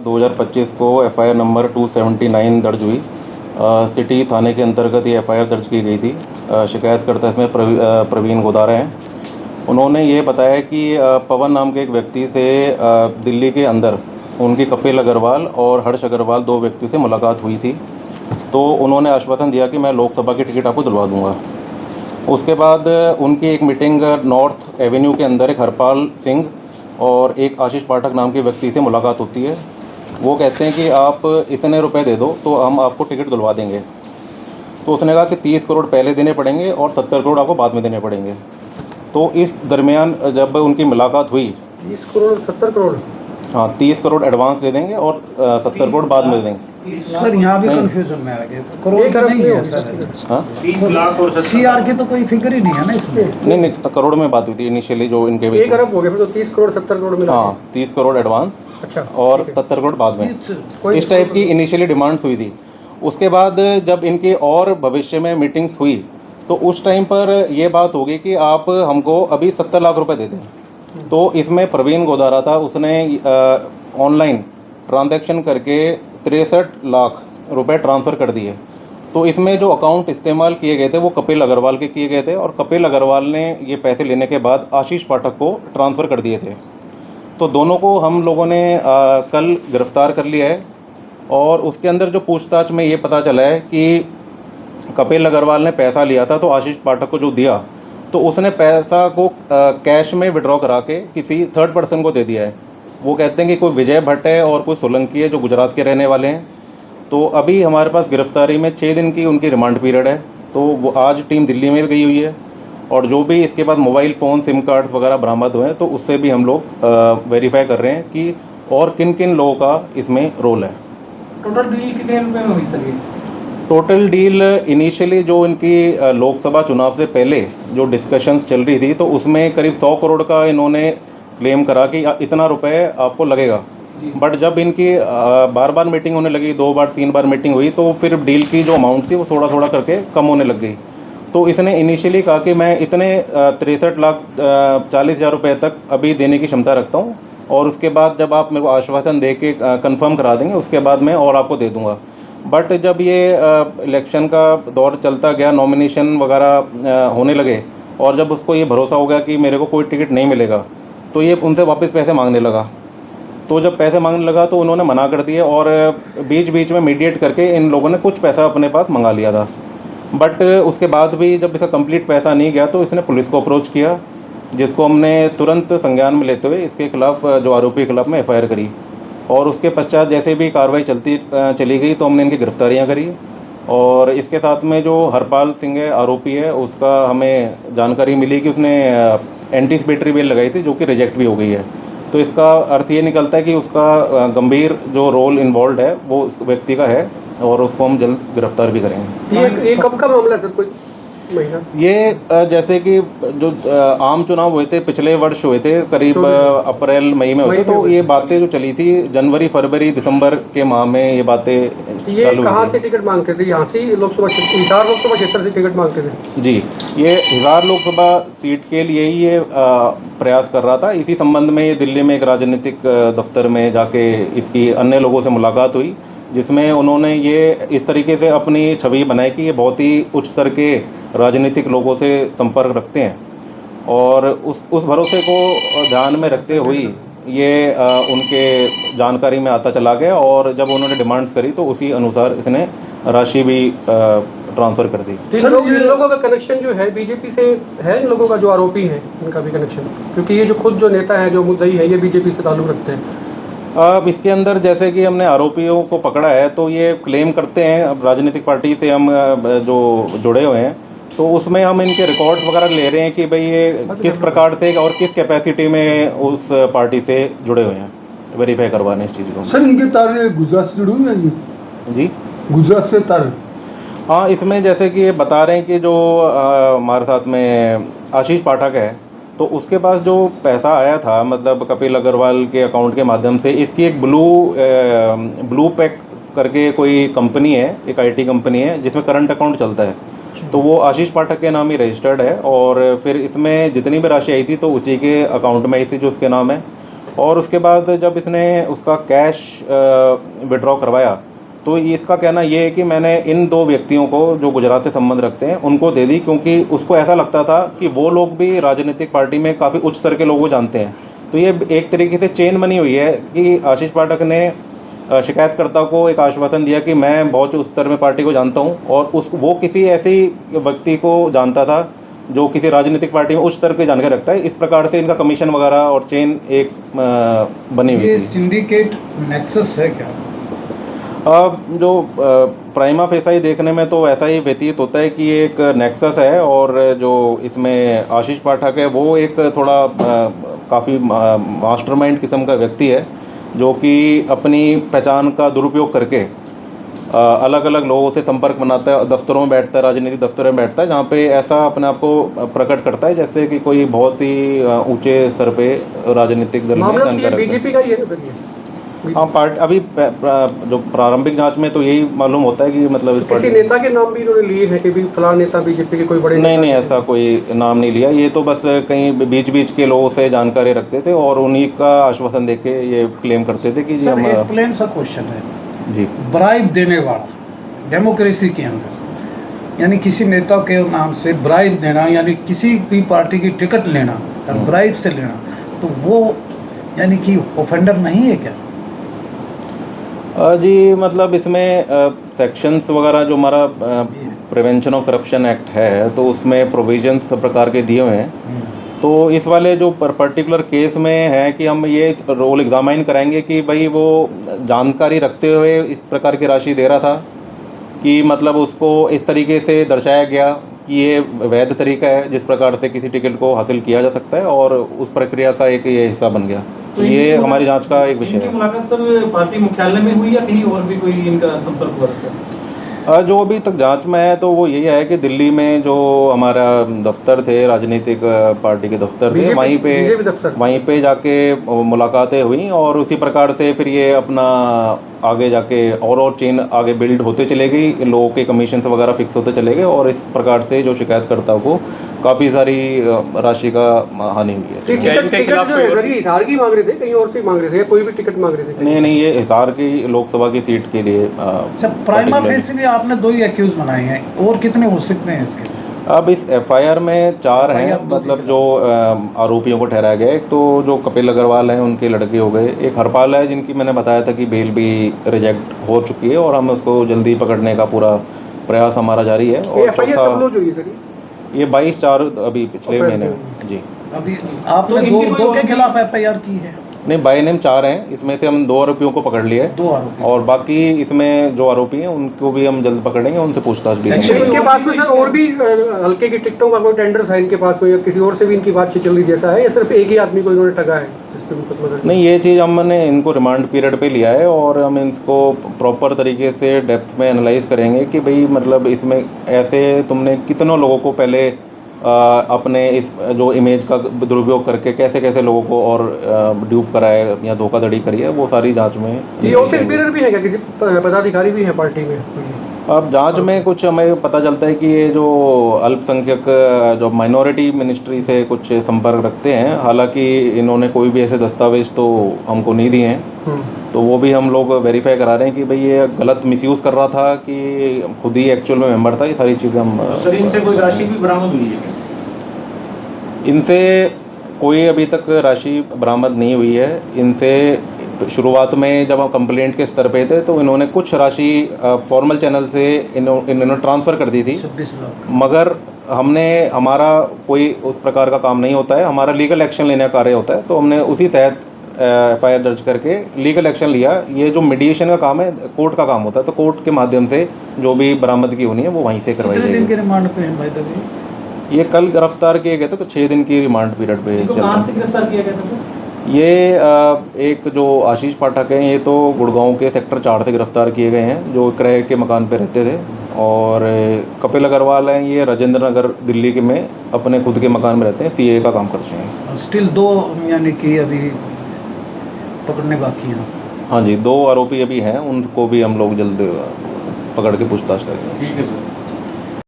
2025 को FIR number 279 दर्ज हुई। सिटी थाने के अंतर्गत ये एफआईआर दर्ज की गई थी। शिकायतकर्ता इसमें प्रवीण गोदारा हैं। उन्होंने ये बताया कि पवन नाम के एक व्यक्ति से दिल्ली के अंदर उनकी कपिल अग्रवाल और हर्ष अग्रवाल दो व्यक्तियों से मुलाकात हुई थी। तो उन्होंने आश्वासन दिया कि मैं लोकसभा की टिकट आपको दिलवा दूंगा। उसके बाद उनकी एक मीटिंग नॉर्थ एवेन्यू के अंदर एक हरपाल सिंह और एक आशीष पाठक नाम के व्यक्ति से मुलाकात होती है। वो कहते हैं कि आप इतने रुपए दे दो तो हम आपको टिकट दिलवा देंगे। तो उसने कहा कि 30 करोड़ पहले देने पड़ेंगे और 70 करोड़ आपको बाद में देने पड़ेंगे। तो इस दरमियान जब उनकी मुलाकात हुई, 30 करोड़ 70 करोड़, हाँ 30 करोड़ एडवांस दे देंगे और 70 करोड़ बाद में दे देंगे। सर यहाँ भी कंफ्यूजन में आ गया, करोड़ का नहीं है सर। हाँ 30 लाख और 70 सीआर की तो कोई फिगर ही नहीं है ना इसमें। नहीं, करोड़ में बात हुई थी इनिशियली जो इनके 1 अरब हो गया, फिर तो 30 करोड़ 70 करोड़ मिला। हाँ 30 करोड़ एडवांस अच्छा, और ठीक है। 70 करोड़ बाद में, कोई इस टाइप की इनिशियली डिमांड्स हुई थी। उसके बाद जब इनकी और भविष्य में मीटिंग्स हुई तो उस टाइम पर यह बात होगी कि आप हमको अभी 70 लाख रुपए दे दें। तो इसमें प्रवीण गोदारा था, उसने ऑनलाइन ट्रांजैक्शन करके 63 लाख रुपए ट्रांसफ़र कर दिए। तो इसमें जो अकाउंट इस्तेमाल किए गए थे वो कपिल अग्रवाल के किए गए थे और कपिल अग्रवाल ने ये पैसे लेने के बाद आशीष पाठक को ट्रांसफ़र कर दिए थे। तो दोनों को हम लोगों ने कल गिरफ्तार कर लिया है और उसके अंदर जो पूछताछ में ये पता चला है कि कपिल अग्रवाल ने पैसा लिया था तो आशीष पाठक को जो दिया तो उसने पैसा को कैश में विड्रॉ करा के किसी थर्ड पर्सन को दे दिया है। वो कहते हैं कि कोई विजय भट्ट है और कोई सोलंकी है जो गुजरात के रहने वाले हैं। तो अभी हमारे पास गिरफ्तारी में 6 दिन की उनकी रिमांड पीरियड है। तो वो आज टीम दिल्ली में गई हुई है और जो भी इसके बाद मोबाइल फ़ोन सिम कार्ड्स वगैरह बरामद हुए हैं तो उससे भी हम लोग वेरीफाई कर रहे हैं कि और किन किन लोगों का इसमें रोल है। टोटल डील कितने रुपए में हुई सर? टोटल डील इनिशियली जो इनकी लोकसभा चुनाव से पहले जो डिस्कशंस चल रही थी तो उसमें करीब 100 करोड़ का इन्होंने क्लेम करा कि इतना रुपए आपको लगेगा। बट जब इनकी बार बार मीटिंग होने लगी, 2 बार 3 बार मीटिंग हुई तो फिर डील की जो अमाउंट थी वो थोड़ा थोड़ा करके कम होने लग गई। तो इसने इनिशियली कहा कि मैं इतने 63 लाख 40 हज़ार रुपये तक अभी देने की क्षमता रखता हूँ और उसके बाद जब आप मेरे को आश्वासन दे के कन्फर्म करा देंगे उसके बाद मैं और आपको दे दूँगा। बट जब ये इलेक्शन का दौर चलता गया, नॉमिनेशन वगैरह होने लगे और जब उसको ये भरोसा हो गया कि मेरे को कोई टिकट नहीं मिलेगा तो ये उनसे वापस पैसे मांगने लगा। तो जब पैसे मांगने लगा तो उन्होंने मना कर दिए और बीच बीच में मीडिएट करके इन लोगों ने कुछ पैसा अपने पास मंगा लिया था। बट उसके बाद भी जब इसका कंप्लीट पैसा नहीं गया तो इसने पुलिस को अप्रोच किया, जिसको हमने तुरंत संज्ञान में लेते हुए इसके खिलाफ़ जो आरोपी के खिलाफ़ में एफआईआर करी और उसके पश्चात जैसे भी कार्रवाई चली गई तो हमने इनकी गिरफ्तारियाँ करी। और इसके साथ में जो हरपाल सिंह है आरोपी है, उसका हमें जानकारी मिली कि उसने एंटीसिपेटरी बेल लगाई थी जो कि रिजेक्ट भी हो गई है। तो इसका अर्थ ये निकलता है कि उसका गंभीर जो रोल इन्वॉल्व है वो उस व्यक्ति का है और उसको हम जल्द गिरफ्तार भी करेंगे। ये कब का मामला है सर, कोई महीना? ये जैसे कि जो आम चुनाव हुए थे पिछले वर्ष हुए थे करीब अप्रैल मई में होते, तो ये बातें जो चली थी जनवरी फरवरी दिसंबर के माह में ये बातें ये चालू कहाँ हुई से थी। टिकट मांगते थे? यहाँ से लोकसभा हिसार लोकसभा क्षेत्र से टिकट मांगते थे जी, ये हिसार लोकसभा सीट के लिए ही ये प्रयास कर रहा था। इसी संबंध में ये दिल्ली में एक राजनीतिक दफ्तर में जाके इसकी अन्य लोगों से मुलाकात हुई, जिसमें उन्होंने ये इस तरीके से अपनी छवि बनाई कि ये बहुत ही उच्च स्तर के राजनीतिक लोगों से संपर्क रखते हैं और उस भरोसे को ध्यान में रखते हुए ये उनके जानकारी में आता चला गया और जब उन्होंने डिमांड्स करी तो उसी अनुसार इसने राशि भी ट्रांसफ़र कर दी। इन लोगों का कनेक्शन जो है बीजेपी से है, इन लोगों का जो आरोपी है इनका भी कनेक्शन, क्योंकि ये जो खुद जो नेता है जो मुद्दई है ये बीजेपी से ताल्लुक़ रखते हैं। अब इसके अंदर जैसे कि हमने आरोपियों को पकड़ा है तो ये क्लेम करते हैं, अब राजनीतिक पार्टी से हम जो जुड़े हुए हैं तो उसमें हम इनके रिकॉर्ड्स वगैरह ले रहे हैं कि भाई ये किस प्रकार से और किस कैपेसिटी में उस पार्टी से जुड़े हुए हैं, वेरीफाई करवाने इस चीज़ को। सर इनके तार गुजरात से जुड़े हुए हैं जी, गुजरात से तार? हाँ, इसमें जैसे कि ये बता रहे हैं कि जो हमारे साथ में आशीष पाठक है तो उसके पास जो पैसा आया था मतलब कपिल अग्रवाल के अकाउंट के माध्यम से, इसकी एक ब्लू पैक करके कोई कंपनी है, एक आईटी कंपनी है जिसमें करंट अकाउंट चलता है, तो वो आशीष पाठक के नाम ही रजिस्टर्ड है और फिर इसमें जितनी भी राशि आई थी तो उसी के अकाउंट में आई थी जो उसके नाम है। और उसके बाद जब इसने उसका कैश विड्रॉ करवाया तो इसका कहना ये है कि मैंने इन 2 व्यक्तियों को जो गुजरात से संबंध रखते हैं उनको दे दी, क्योंकि उसको ऐसा लगता था कि वो लोग भी राजनीतिक पार्टी में काफ़ी उच्च स्तर के लोगों को जानते हैं। तो ये एक तरीके से चेन बनी हुई है कि आशीष पाठक ने शिकायतकर्ता को एक आश्वासन दिया कि मैं बहुत उच्च स्तर में पार्टी को जानता हूँ, और वो किसी ऐसी व्यक्ति को जानता था जो किसी राजनीतिक पार्टी में उच्च स्तर की जानकारी रखता है। इस प्रकार से इनका कमीशन वगैरह और चेन एक बनी हुई ये थी। सिंडिकेट नेक्सस है क्या? जो प्राइमा फेसाई देखने में तो ऐसा ही व्यतीत होता है कि ये एक नेक्सस है, और जो इसमें आशीष पाठक है वो एक थोड़ा काफ़ी मास्टरमाइंड किस्म का व्यक्ति है, जो कि अपनी पहचान का दुरुपयोग करके अलग अलग लोगों से संपर्क बनाता है, दफ्तरों में बैठता है, राजनीतिक दफ्तरों में बैठता है, जहाँ पे ऐसा अपने आप को प्रकट करता है जैसे कि कोई बहुत ही ऊंचे स्तर पे राजनीतिक दल में मामला तो ये जानकारी रखता है। बीजेपी का ही है ना सर ये? हाँ, पार्टी अभी जो प्रारंभिक जांच में तो यही मालूम होता है कि मतलब इस किसी पार्टी नेता के नाम भी इन्होंने लिए हैं कि भी फलां नेता बीजेपी के कोई बड़े नहीं नेता नहीं, हैं? ऐसा कोई नाम नहीं लिया। ये तो बस कहीं बीच बीच के लोगों से जानकारी रखते थे और उन्हीं का आश्वासन देके ये क्लेम करते थे कि जी सर हम एक प्लेन सा क्वेश्चन है, जी ब्राइब देने वाला डेमोक्रेसी के अंदर, यानी किसी नेता के नाम से ब्राइब देना, यानी किसी भी पार्टी की टिकट लेना और ब्राइब से लेना, तो वो यानी कि ऑफेंडर नहीं है क्या? जी मतलब इसमें सेक्शंस वगैरह जो हमारा प्रिवेंशन ऑफ करप्शन एक्ट है तो उसमें प्रोविजंस सब प्रकार के दिए हुए हैं। तो इस वाले जो पर्टिकुलर केस में है कि हम ये रोल एग्जामाइन कराएंगे कि भाई वो जानकारी रखते हुए इस प्रकार की राशि दे रहा था कि मतलब उसको इस तरीके से दर्शाया गया कि ये वैध तरीका है जिस प्रकार से किसी टिकट को हासिल किया जा सकता है, और उस प्रक्रिया का एक ये हिस्सा बन गया। तो ये हमारी जांच का एक विषय इनकी है। मुलाकात सर पार्टी मुख्यालय में हुई या कहीं और भी कोई इनका संपर्क हुआ सर? जो अभी तक जांच में है तो वो यही है कि दिल्ली में जो हमारा दफ्तर थे, राजनीतिक पार्टी के दफ्तर थे, बीजेपी दफ्तर। वहीं पे जाके मुलाकातें हुई, और उसी प्रकार से फिर ये अपना आगे जाके और चेन आगे बिल्ड होते चले गई, लोगों के कमीशन वगैरह फिक्स होते चले गए, और इस प्रकार से जो शिकायतकर्ता को काफ़ी सारी राशि का हानि हुई है। टिकट जो है सर ये हिसार की मांग रहे थे, कहीं और से मांग रहे थे, कोई भी टिकट मांग रहे थे? नहीं नहीं, ये हिसार की लोकसभा की सीट के लिए सर प्राइमा फेसी भी आपने 2 ही एक्यूज बनाए हैं, और कितने हो सकते हैं इसके? अब इस एफआईआर में 4 हैं, FIR मतलब जो आरोपियों को ठहराया गया। एक तो जो कपिल अग्रवाल हैं उनके लड़के हो गए, एक हरपाल है जिनकी मैंने बताया था कि बेल भी रिजेक्ट हो चुकी है, और हम उसको जल्दी पकड़ने का पूरा प्रयास हमारा जारी है। और एफआईआर कब लॉन्च हुई सर? ये 22/4 अभी पिछले महीने में जी। अभी आपने तो 2 के खिलाफ FIR की है? नहीं, बाय नेम 4 हैं, इसमें से हम 2 आरोपियों को पकड़ लिया है, 2 आरोपी, और बाकी इसमें जो आरोपी हैं उनको भी हम जल्द पकड़ेंगे, उनसे पूछताछ भी Section करेंगे। इनके पास में सर और भी हल्के की टिकटों का कोई टेंडर था इनके पास में, या किसी और से भी इनकी बातचीत चल रही जैसा है, या सिर्फ एक ही आदमी को इन्होंने ठगा है जिस पे मुकदमा दर्ज? नहीं, ये चीज़ हमने इनको रिमांड पीरियड पे लिया है, और हम इसको प्रॉपर तरीके से डेप्थ में एनालाइज करेंगे कि भाई मतलब इसमें ऐसे तुमने कितनों लोगों को पहले अपने इस जो इमेज का दुरुपयोग करके कैसे कैसे लोगों को और ड्यूप कराए या धोखाधड़ी करी है, वो सारी जांच में ये ऑफिस बीरर भी है क्या, किसी पदाधिकारी भी है पार्टी में? अब जांच में कुछ हमें पता चलता है कि ये जो अल्पसंख्यक जो माइनॉरिटी मिनिस्ट्री से कुछ संपर्क रखते हैं, हालांकि इन्होंने कोई भी ऐसे दस्तावेज तो हमको नहीं दिए हैं, तो वो भी हम लोग वेरीफाई करा रहे हैं कि भाई ये गलत मिसयूज़ कर रहा था कि खुद ही एक्चुअल में मेंबर था। ये सारी चीज़ें हम सर इनसे कोई राशि भी बरामद हुई है क्या? इनसे कोई अभी तक राशि बरामद नहीं हुई है। इनसे शुरुआत में जब हम कंप्लेंट के स्तर पे थे तो इन्होंने कुछ राशि फॉर्मल चैनल से इन्होंने ट्रांसफ़र कर दी थी, 26 लाख। मगर हमारा कोई उस प्रकार का काम नहीं होता है, हमारा लीगल एक्शन लेने का कार्य होता है, तो हमने उसी तहत FIR दर्ज करके लीगल एक्शन लिया। ये जो मीडिएशन का काम है कोर्ट का काम होता है, तो कोर्ट के माध्यम से जो भी बरामदगी होनी है वो वहीं से करवाई कितने दिन के जाएगी। रिमांड पे हैं भाई दबी? ये कल गिरफ्तार किए गए थे, तो 6 दिन की रिमांड पीरियड पे इनको चल रहा कहाँ है। से गिरफ्तार किया गया था सर? ये एक जो आशीष पाठक हैं, ये तो गुड़गांव के सेक्टर 4 से गिरफ्तार किए गए हैं, जो क्रय के मकान पे रहते थे, और कपिल अग्रवाल हैं, ये राजेंद्र नगर दिल्ली के में अपने खुद के मकान में रहते हैं, CA का काम करते हैं। स्टिल 2 यानी कि अभी पकड़ने बाकी हैं। हाँ जी, 2 आरोपी अभी हैं, उनको भी हम लोग जल्द पकड़ के पूछताछ करेंगे। ठीक है सर।